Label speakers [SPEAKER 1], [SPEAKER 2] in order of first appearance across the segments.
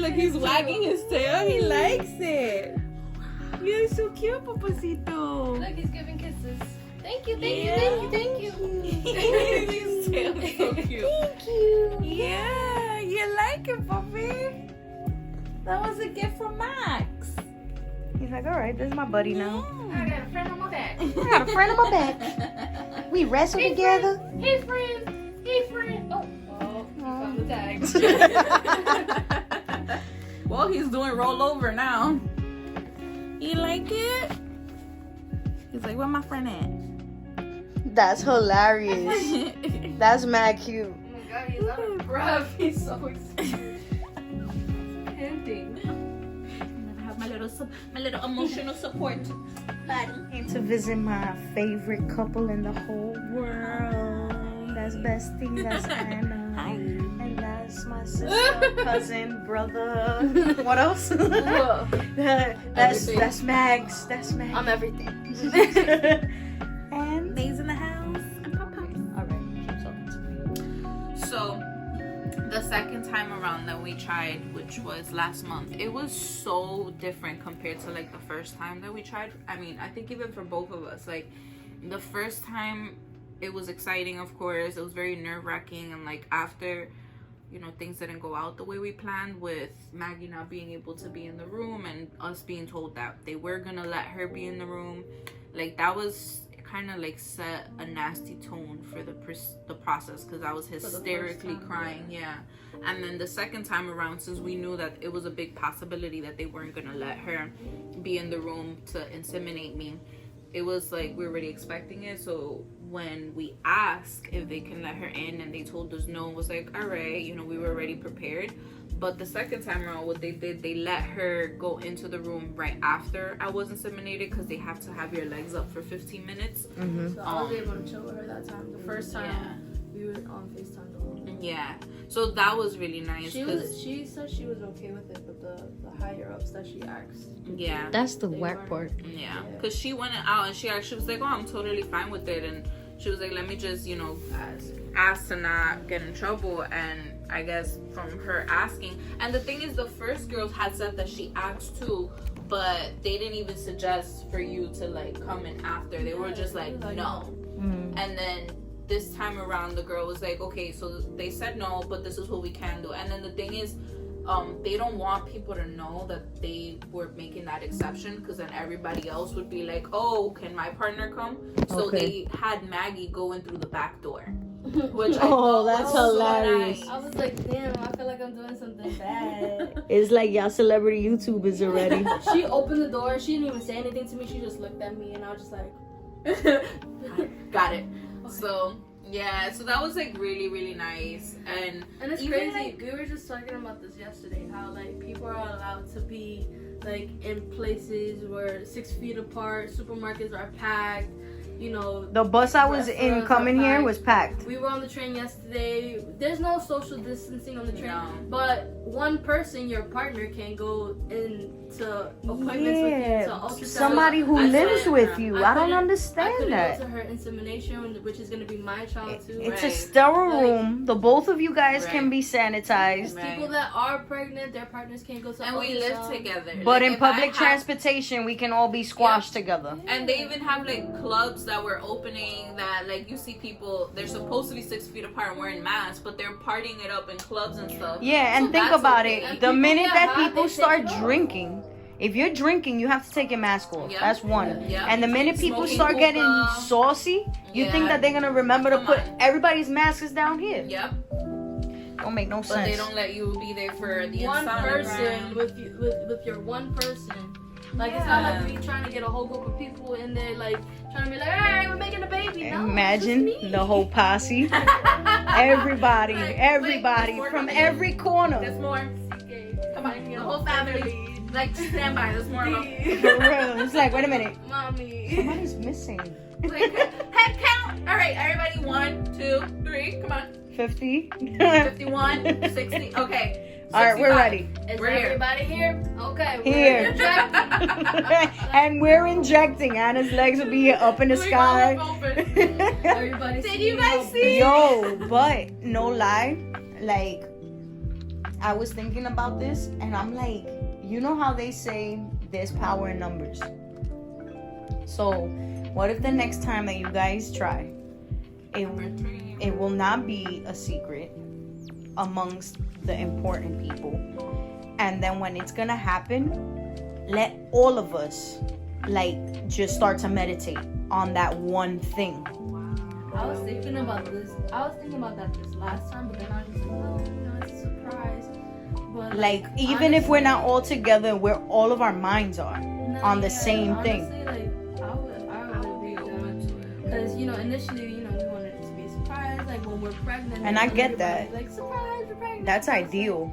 [SPEAKER 1] Look, he's wagging his tail. He likes it. You're so cute, Papacito.
[SPEAKER 2] Look, he's giving kisses. Thank you.
[SPEAKER 1] His tail is so cute.
[SPEAKER 3] Thank you.
[SPEAKER 1] Yeah, you like it, puppy. That was a gift from Max.
[SPEAKER 3] He's like, all right, this is my buddy now.
[SPEAKER 2] I got a friend on my back.
[SPEAKER 3] I got a friend on my back. We wrestle together.
[SPEAKER 2] Hey, friend. Oh, he found the tag.
[SPEAKER 1] Well, he's doing rollover now. You like it? He's like, where my friend at?
[SPEAKER 3] That's hilarious. That's mad cute.
[SPEAKER 2] Oh my god, he's out of breath. He's so excited. Panting.
[SPEAKER 1] I have my little emotional support buddy.
[SPEAKER 3] Came to visit my favorite couple in the whole world. That's Bestie. That's Anna.
[SPEAKER 1] Hi.
[SPEAKER 3] And that's my sister, cousin, brother. What else? That's Max. That's Max.
[SPEAKER 2] I'm everything.
[SPEAKER 3] And
[SPEAKER 1] Days in the house. And Papa.
[SPEAKER 3] all right, keep talking to me.
[SPEAKER 1] So, the second time around that we tried, which was last month, it was so different compared to like the first time that we tried. I mean, I think even for both of us, like the first time it was exciting, of course. It was very nerve-wracking, and like after, you know, things didn't go out the way we planned, with Maggie not being able to be in the room and us being told that they were gonna let her be in the room, like that was kind of like set a nasty tone for the process, because I was hysterically crying. Yeah. And then the second time around, since we knew that it was a big possibility that they weren't gonna let her be in the room to inseminate me, it was like we were already expecting it. So when we asked if they can let her in and they told us no, it was like, all right, you know, we were already prepared. But the second time around, what they did, they let her go into the room right after I was inseminated, because they have to have your legs up for 15 minutes.
[SPEAKER 2] So I was able to chill with her that time. The first time we were on FaceTime the whole time.
[SPEAKER 1] Yeah. So that was really nice.
[SPEAKER 2] She said she was okay with it, but the higher ups that she asked.
[SPEAKER 1] Yeah.
[SPEAKER 3] That's the whack part.
[SPEAKER 1] Yeah. Because she went out and she actually was like, oh, I'm totally fine with it. And she was like, let me just, you know, ask to not get in trouble. And I guess from her asking, and the thing is, the first girls had said that she asked too, but they didn't even suggest for you to like come in after. They were just like no. And then this time around, the girl was like, okay, so they said no, but this is what we can do. And then the thing is, they don't want people to know that they were making that exception, because then everybody else would be like, oh, can my partner come? So they had Maggie go in through the back door. Which
[SPEAKER 3] that's hilarious.
[SPEAKER 2] So nice. I was like, damn, I feel like I'm doing something bad.
[SPEAKER 3] It's like y'all celebrity YouTubers already.
[SPEAKER 2] She opened the door. She didn't even say anything to me. She just looked at me, and I was just like,
[SPEAKER 1] got it.
[SPEAKER 2] Okay.
[SPEAKER 1] So yeah, so that was like really, really nice. And
[SPEAKER 2] it's
[SPEAKER 1] even,
[SPEAKER 2] crazy. We were just talking about this yesterday. How like people are allowed to be like in places where 6 feet apart. Supermarkets are packed. You know,
[SPEAKER 3] the bus I was in coming here was packed.
[SPEAKER 2] We were on the train yesterday. There's no social distancing on the train,
[SPEAKER 1] no.
[SPEAKER 2] But one person, your partner, can go into appointments with you. To ultrasound.
[SPEAKER 3] Somebody who lives with you. I don't understand that.
[SPEAKER 2] I couldn't go to her insemination, which is going to be my child too.
[SPEAKER 3] It's a sterile room. The both of you guys can be sanitized.
[SPEAKER 2] People that are pregnant, their partners can't go to
[SPEAKER 1] and we live together.
[SPEAKER 3] But like in public transportation, we can all be squashed together.
[SPEAKER 1] And they even have like clubs that were opening that, like, you see people, they're supposed to be 6 feet apart and wearing masks, but they're partying it up in clubs and stuff.
[SPEAKER 3] Yeah, and
[SPEAKER 1] so
[SPEAKER 3] think about
[SPEAKER 1] okay.
[SPEAKER 3] it. The minute that people start drinking, if you're drinking, you have to take your mask off. Yep. That's one. Yep. And the minute people start getting saucy, you think that they're gonna remember to put everybody's masks down here.
[SPEAKER 1] Yep.
[SPEAKER 3] Don't make no sense.
[SPEAKER 1] But they don't let you be there for the
[SPEAKER 2] one person with you, with your one person. Like, it's not like we trying to get a whole group of people in there, like, trying to be like, hey, we're making a baby. No,
[SPEAKER 3] imagine the whole posse. Everybody from every corner.
[SPEAKER 1] There's more. Come on, the whole family. Like, stand by, there's more of them.
[SPEAKER 3] For real. It's like, wait a minute.
[SPEAKER 2] Mommy.
[SPEAKER 3] Somebody's missing.
[SPEAKER 1] Like, head count. All right, everybody, 1, 2, 3, come on.
[SPEAKER 3] 50.
[SPEAKER 1] 51, 60, okay. 65.
[SPEAKER 3] All right, we're ready.
[SPEAKER 2] Is everybody here? Okay,
[SPEAKER 3] here. And we're injecting. Anna's legs will be up in the sky.
[SPEAKER 2] Everybody,
[SPEAKER 1] did you guys see?
[SPEAKER 3] Yo, but no lie, like, I was thinking about this, and I'm like, you know how they say there's power in numbers. So, what if the next time that you guys try, it will not be a secret amongst the important people, and then when it's gonna happen, let all of us like just start to meditate on that one thing.
[SPEAKER 2] I was thinking about that this last time, but then I was just like, no, it's a surprise. But
[SPEAKER 3] like even honestly, if we're not all together, where all of our minds are on the same thing.
[SPEAKER 2] Like, I would be open to it, because initially, we wanted it to be a surprise, like when we're pregnant.
[SPEAKER 3] And I get that.
[SPEAKER 2] Like, surprise, we're pregnant.
[SPEAKER 3] That's ideal.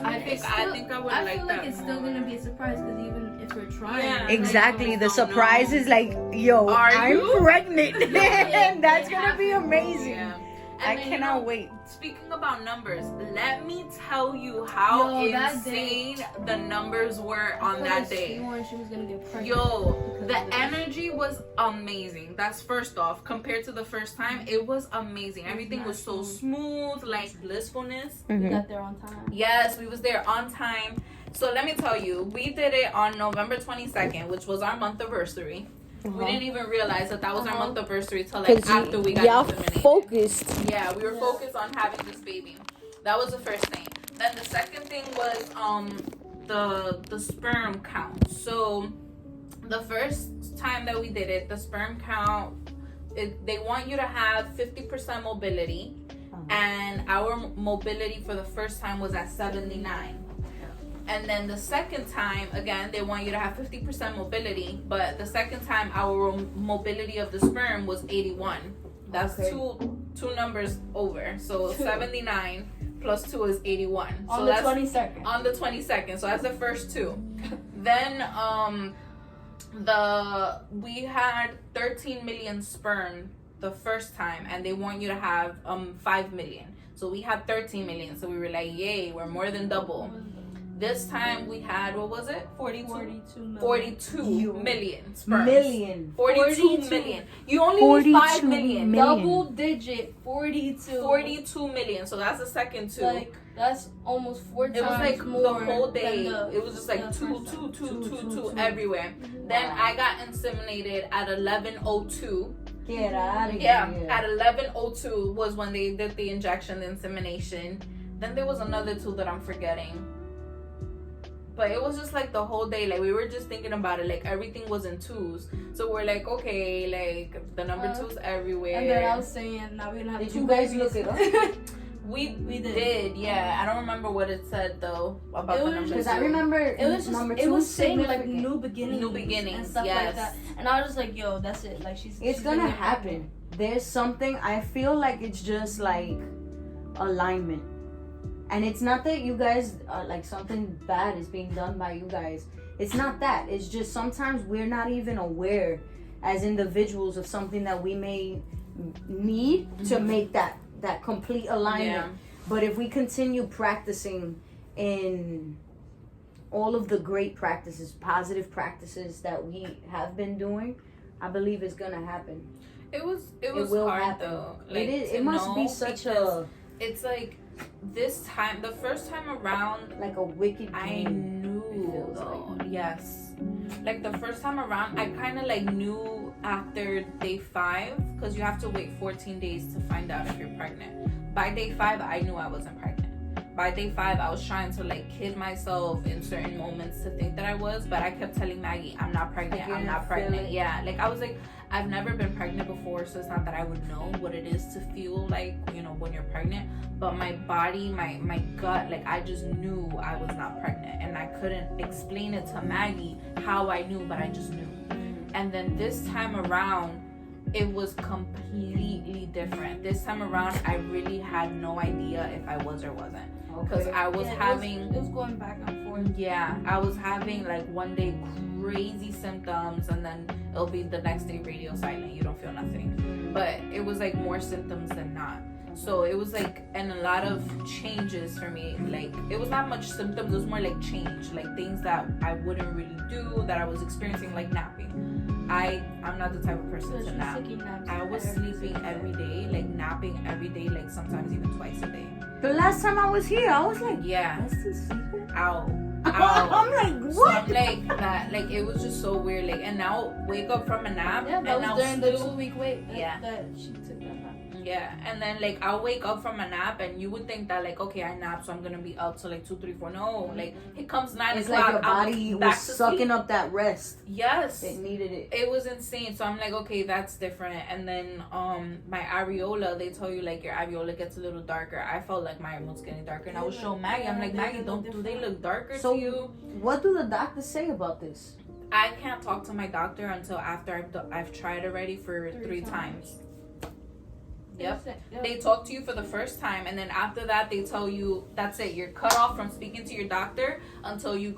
[SPEAKER 1] I think I would
[SPEAKER 2] I
[SPEAKER 1] like
[SPEAKER 2] feel
[SPEAKER 1] that.
[SPEAKER 2] Like it's still gonna be a surprise, because even if we're trying,
[SPEAKER 3] exactly. The surprise is like, yo, I'm pregnant. And that's gonna be amazing.
[SPEAKER 1] Yeah.
[SPEAKER 3] I cannot wait.
[SPEAKER 1] Speaking about numbers, let me tell you how insane the numbers were on that day.
[SPEAKER 2] She was gonna get pregnant.
[SPEAKER 1] Yo, the energy was amazing. That's first off. Compared to the first time, it was amazing. Everything was so smooth, like blissfulness.
[SPEAKER 2] We got there on time.
[SPEAKER 1] Yes, we was there on time. So let me tell you, we did it on November 22nd, which was our month anniversary. We didn't even realize that was our month anniversary till like after we got inseminated.
[SPEAKER 3] Focused.
[SPEAKER 1] Yeah, we were focused on having this baby. That was the first thing. Then the second thing was the sperm count. So the first time that we did it, the sperm count, they want you to have 50% mobility, and our mobility for the first time was at 79. And then the second time, again, they want you to have 50% mobility, but the second time our mobility of the sperm was 81. That's two numbers over. So 79 plus 2 is 81.
[SPEAKER 2] On
[SPEAKER 1] so
[SPEAKER 2] the
[SPEAKER 1] that's
[SPEAKER 2] 22nd.
[SPEAKER 1] On the 22nd. So that's the first two. Then we had 13 million sperm the first time, and they want you to have 5 million. So we had 13 million. So we were like, yay, we're more than double. This time we had, what was it? 42 million sperms. 42 million. You only need 5 million.
[SPEAKER 2] Double digit 42
[SPEAKER 1] million. So that's the second two.
[SPEAKER 2] Like, that's almost 4 times more.
[SPEAKER 1] It was like the whole day. It was just like two everywhere. Then I got inseminated at 11:02.
[SPEAKER 3] Get out of here.
[SPEAKER 1] Yeah, at 11:02 was when they did the injection, the insemination. Then there was another two that I'm forgetting. But it was just like the whole day, like we were just thinking about it, like everything was in twos. So we're like, okay, like the number two's everywhere.
[SPEAKER 2] And then I was saying, now we're gonna have
[SPEAKER 3] Did
[SPEAKER 2] two
[SPEAKER 3] you guys
[SPEAKER 2] babies.
[SPEAKER 3] look it up?
[SPEAKER 1] we did, yeah. I don't remember what it said though about the number two.
[SPEAKER 3] Because I remember
[SPEAKER 2] it was just,
[SPEAKER 3] number 2
[SPEAKER 2] it was saying like new beginnings and stuff like
[SPEAKER 1] yes.
[SPEAKER 2] that. And I was just like, yo, that's it. Like
[SPEAKER 3] it's gonna happen. There's something, I feel like it's just like alignment. And it's not that you guys like something bad is being done by you guys. It's not that. It's just sometimes we're not even aware as individuals of something that we may need to make that complete alignment. Yeah. But if we continue practicing in all of the great practices, positive practices that we have been doing, I believe it's gonna happen.
[SPEAKER 1] It was hard happen. Though. Like,
[SPEAKER 3] it must be such a.
[SPEAKER 1] It's like. This time, the first time around,
[SPEAKER 3] like a wicked
[SPEAKER 1] I knew though. Like. Yes, like the first time around, I kind of like knew after day 5, because you have to wait 14 days to find out if you're pregnant. By day 5, I knew I wasn't pregnant. By day 5, I was trying to like kid myself in certain moments to think that I was, but I kept telling Maggie, I'm not pregnant. I'm not pregnant. Yeah, like I was like, I've never been pregnant before, so it's not that I would know what it is to feel like, when you're pregnant. But my body, my gut, like I just knew I was not pregnant, and I couldn't explain it to Maggie how I knew, but I just knew. And then this time around, it was completely different. This time around, I really had no idea if I was or wasn't. Because I was having...
[SPEAKER 2] It was going back and forth.
[SPEAKER 1] Yeah, I was having like one day crazy symptoms, and then it'll be the next day radio silent. You don't feel nothing. But it was like more symptoms than not. So it was like, and a lot of changes for me. Like, it was not much symptoms, it was more like change. Like things that I wouldn't really do, that I was experiencing, like napping. I'm not the type of person to nap. I was sleeping every day, like napping every day, like sometimes even twice a day.
[SPEAKER 3] The last time I was here, I was like,
[SPEAKER 1] yeah,
[SPEAKER 3] is he sleeping?
[SPEAKER 1] Ow.
[SPEAKER 3] I'm like, what?
[SPEAKER 1] So I'm like that, like it was just so weird. Like, and now wake up from a nap.
[SPEAKER 2] Yeah, that
[SPEAKER 1] and
[SPEAKER 2] was
[SPEAKER 1] now
[SPEAKER 2] during the
[SPEAKER 1] still,
[SPEAKER 2] 2-week wait.
[SPEAKER 1] Yeah.
[SPEAKER 2] That she took that nap.
[SPEAKER 1] Yeah, and then like I'll wake up from a nap, and you would think that like, okay, I napped, so I'm gonna be up till like 2, 3, 4. No, like it comes 9
[SPEAKER 3] It's
[SPEAKER 1] o'clock.
[SPEAKER 3] like your body was sucking up that rest.
[SPEAKER 1] Yes,
[SPEAKER 3] it needed it.
[SPEAKER 1] It was insane. So I'm like, okay, that's different. And then my areola, they tell you like your areola gets a little darker. I felt like my was getting darker, and I was showing Maggie. I'm like, Maggie, do they look darker to you?
[SPEAKER 3] What do the doctors say about this?
[SPEAKER 1] I can't talk to my doctor until after I've tried already for 3 times. Yep. They talk to you for the first time, and then after that they tell you that's it. You're cut off from speaking to your doctor until you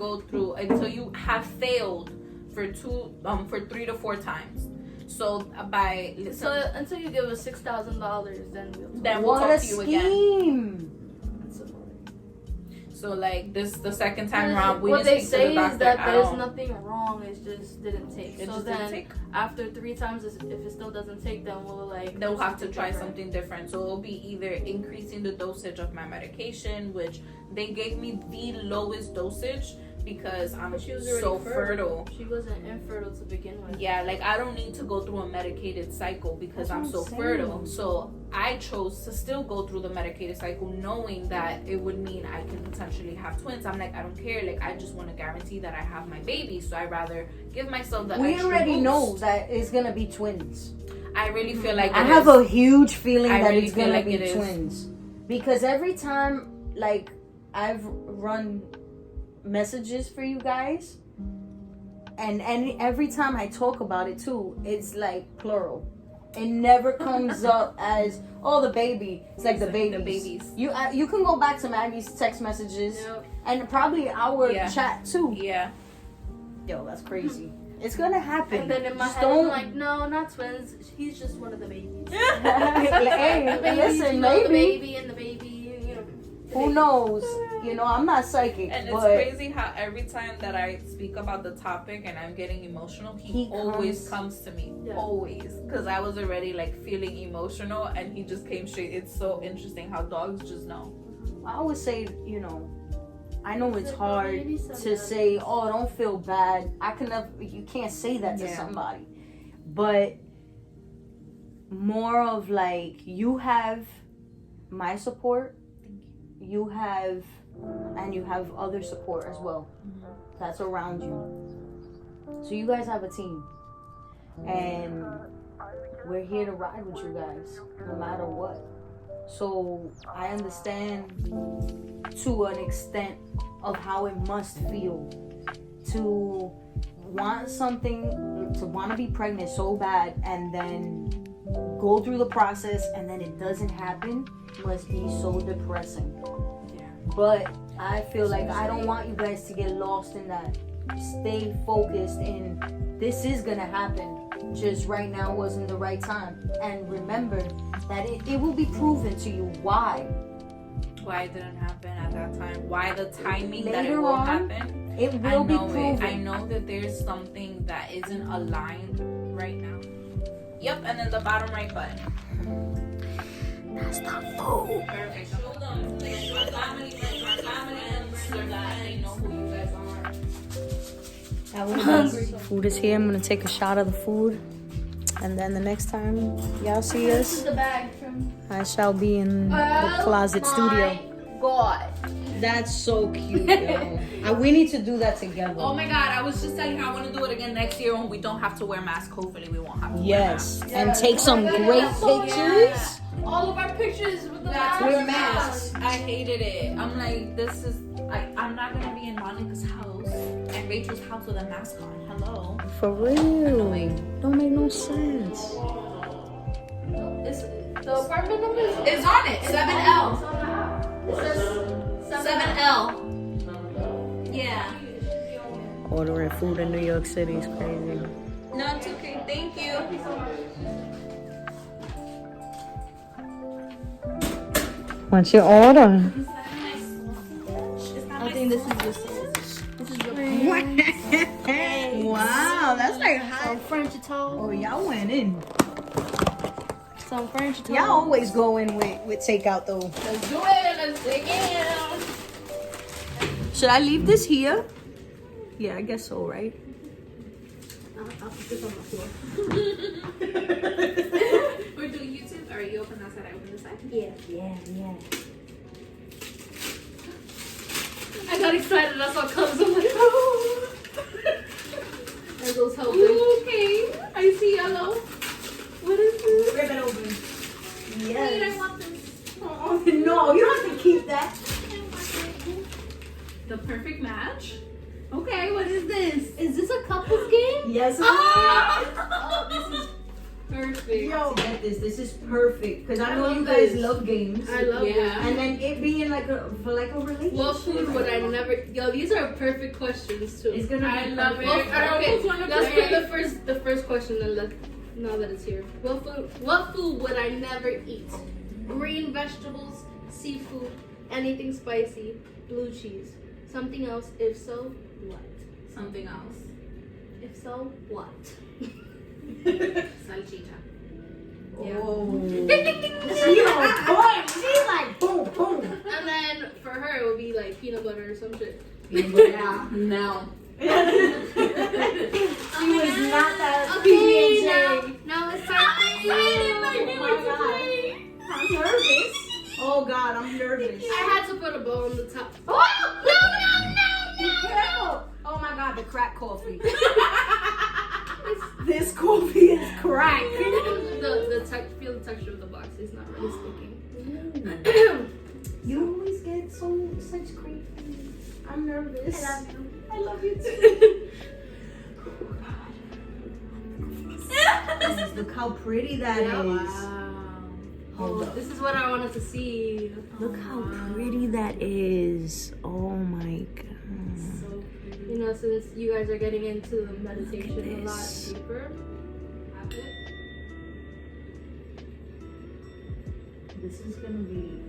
[SPEAKER 1] have failed for 3 to 4 times. So
[SPEAKER 2] until you give us $6,000, then
[SPEAKER 1] we'll talk to you
[SPEAKER 3] again.
[SPEAKER 1] So like this, the second time around,
[SPEAKER 2] what they say is that there's nothing wrong. It just didn't take. After 3 times, if it still doesn't take, then they'll have to try something different. So it'll be either increasing the dosage of my medication, which they gave me the lowest dosage because I'm so fertile. She wasn't infertile to begin with.
[SPEAKER 1] Yeah, like I don't need to go through a medicated cycle because I'm so fertile. So I chose to still go through the medicated cycle knowing that it would mean I can potentially have twins. I'm like, I don't care. Like, I just want to guarantee that I have my baby. So I'd rather give myself the
[SPEAKER 3] We
[SPEAKER 1] extra
[SPEAKER 3] already
[SPEAKER 1] boost.
[SPEAKER 3] know that it's going to be twins.
[SPEAKER 1] I really feel like
[SPEAKER 3] I have a huge feeling that it's going to be twins. Because every time, like, I've run messages for you guys, and every time I talk about it too, it's like plural. It never comes up as the baby. It's like the babies. You can go back to Maggie's text messages and probably our chat too.
[SPEAKER 1] Yeah.
[SPEAKER 3] Yo, that's crazy. It's gonna happen.
[SPEAKER 2] And then in my head, I'm like, no, not twins. He's just one of the babies.
[SPEAKER 3] Hey, listen, maybe.
[SPEAKER 2] The baby and the baby.
[SPEAKER 3] Who knows? You know, I'm not psychic.
[SPEAKER 1] And it's crazy how every time that I speak about the topic and I'm getting emotional, he always comes to me. Yeah. Always. Because I was already like feeling emotional and he just came straight. It's so interesting how dogs just know.
[SPEAKER 3] I always say, you know, I know it's hard to say, don't feel bad. You can't say that to somebody. But more of like, you have my support. You have other support as well that's around you. So you guys have a team, and we're here to ride with you guys no matter what. So I understand to an extent of how it must feel to want something, to want to be pregnant so bad and then go through the process and then it doesn't happen. Must be so depressing. But I feel like I don't want you guys to get lost in that. Stay focused in this is gonna happen. Just right now wasn't the right time. And remember that it will be proven to you why
[SPEAKER 1] it didn't happen at that time. Why the timing
[SPEAKER 3] later
[SPEAKER 1] that it will
[SPEAKER 3] on,
[SPEAKER 1] happen.
[SPEAKER 3] It will be proven.
[SPEAKER 1] I know that there's something that isn't aligned right now. Yep, and then the bottom right button.
[SPEAKER 3] That's the food.
[SPEAKER 1] Perfect. Show them. Like, your family members so that they know who you guys are.
[SPEAKER 3] I'm hungry. Food is here. I'm gonna take a shot of the food, and then the next time y'all see us, I shall be in the closet studio.
[SPEAKER 2] God,
[SPEAKER 3] that's so cute. Yo. We need to do that together.
[SPEAKER 1] Oh my God! I was just telling you I want to do it again next year when we don't have to wear masks. Hopefully, we won't have to.
[SPEAKER 3] Yes, and take some great pictures.
[SPEAKER 2] All of our pictures with the masks.
[SPEAKER 1] I hated it. I'm like, this is like, I'm not gonna be in Monica's house and Rachel's house with a mask on. Hello.
[SPEAKER 3] For real. Annoying. Don't make no sense.
[SPEAKER 2] The apartment number
[SPEAKER 1] is on it. 7L.
[SPEAKER 2] It says
[SPEAKER 1] 7L. Yeah.
[SPEAKER 3] Ordering food in New York City is crazy.
[SPEAKER 1] No, it's okay. Thank you.
[SPEAKER 3] What's your order?
[SPEAKER 2] I think this is your
[SPEAKER 3] Wow. Damn, that's like hot.
[SPEAKER 2] Some French toast.
[SPEAKER 3] Oh, y'all went in.
[SPEAKER 2] Some French toast.
[SPEAKER 3] Y'all always go in with takeout though.
[SPEAKER 2] Let's do it. Let's dig in.
[SPEAKER 3] Should I leave this here? Yeah, I guess so, right?
[SPEAKER 2] I'll put this on the floor.
[SPEAKER 1] We're doing YouTube. Or you open that side, I open this side?
[SPEAKER 2] Yeah. I got excited. I saw colors. I'm like, oh. There goes helping.
[SPEAKER 1] Ooh, okay. I see yellow. What is this?
[SPEAKER 3] Rip it open.
[SPEAKER 1] Wait, I want this.
[SPEAKER 3] Oh, no, you don't have to keep that.
[SPEAKER 1] The perfect match. Okay, what is this?
[SPEAKER 2] Is this a couples game?
[SPEAKER 3] Yes.
[SPEAKER 1] Oh, this is perfect.
[SPEAKER 3] Yo, get this. This is perfect because I know you guys love games.
[SPEAKER 2] I love it.
[SPEAKER 3] And then it being like a relationship.
[SPEAKER 2] What food would I never? Yo, these are perfect questions too.
[SPEAKER 3] It's gonna be
[SPEAKER 1] I love it.
[SPEAKER 3] perfect.
[SPEAKER 2] Okay, let's put the first question and now that it's here. What food would I never eat? Green vegetables, seafood, anything spicy, blue cheese. Something else? If so, what?
[SPEAKER 1] Something else.
[SPEAKER 2] If so, what?
[SPEAKER 1] Salchicha.
[SPEAKER 3] Oh.
[SPEAKER 2] Ding, ding, ding, ding.
[SPEAKER 3] She on point. She's like boom, boom.
[SPEAKER 2] And then for her, it would be like peanut butter or some shit.
[SPEAKER 3] Yeah.
[SPEAKER 1] No.
[SPEAKER 3] She was not that
[SPEAKER 2] Okay,
[SPEAKER 3] PB&J.
[SPEAKER 2] now it's time for you.
[SPEAKER 3] Oh my God. I'm nervous. Oh God, I'm nervous.
[SPEAKER 2] I had to put a bow on the top.
[SPEAKER 3] Oh, no. Oh my God, the crack coffee. This coffee is crack.
[SPEAKER 2] Feel the texture of the box. It's not really sticking.
[SPEAKER 3] You always get such great things. I'm nervous.
[SPEAKER 2] I love you.
[SPEAKER 3] I love you too. Look how pretty that is.
[SPEAKER 1] Wow.
[SPEAKER 3] Hold
[SPEAKER 2] Oh,
[SPEAKER 3] up.
[SPEAKER 2] this is what I wanted to see.
[SPEAKER 3] Look how pretty that is. Oh my God.
[SPEAKER 2] So pretty. You know, since you guys are getting into the meditation a lot
[SPEAKER 3] this.
[SPEAKER 2] deeper, have it.
[SPEAKER 3] This is gonna be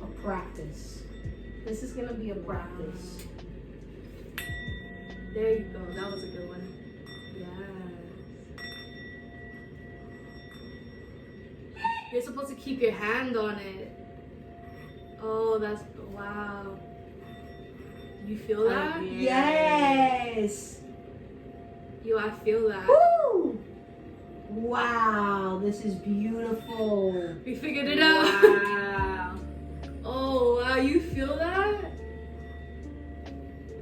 [SPEAKER 3] a practice. This is gonna be a practice.
[SPEAKER 2] There you go. That was a good one. Yes. You're supposed to keep your hand on it. Oh, that's wow. You feel that?
[SPEAKER 3] Yes.
[SPEAKER 2] Yo, I feel that.
[SPEAKER 3] Woo! Wow, this is beautiful.
[SPEAKER 2] We figured it out.
[SPEAKER 1] Wow.
[SPEAKER 2] Oh wow, you feel that?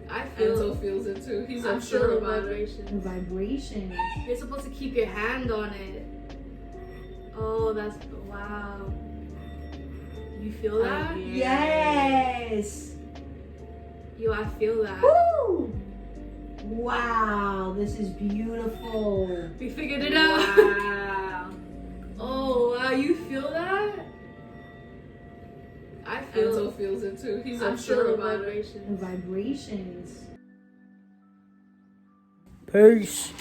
[SPEAKER 2] I feel
[SPEAKER 1] Enzo feels it too. He's
[SPEAKER 2] I
[SPEAKER 1] unsure
[SPEAKER 2] feel
[SPEAKER 1] about it.
[SPEAKER 3] The
[SPEAKER 2] vibrations.
[SPEAKER 3] vibration.
[SPEAKER 2] You're supposed to keep your hand on it. Oh, that's wow. You feel that?
[SPEAKER 3] Yes.
[SPEAKER 2] Yo, I feel that.
[SPEAKER 3] Woo! Wow, this is beautiful.
[SPEAKER 2] We figured it out.
[SPEAKER 1] Wow.
[SPEAKER 2] Oh wow, you feel that? I feel.
[SPEAKER 1] Enzo feels it too. He's
[SPEAKER 2] I
[SPEAKER 1] unsure
[SPEAKER 2] feel
[SPEAKER 1] about it.
[SPEAKER 2] vibrations.
[SPEAKER 3] The vibrations. Peace.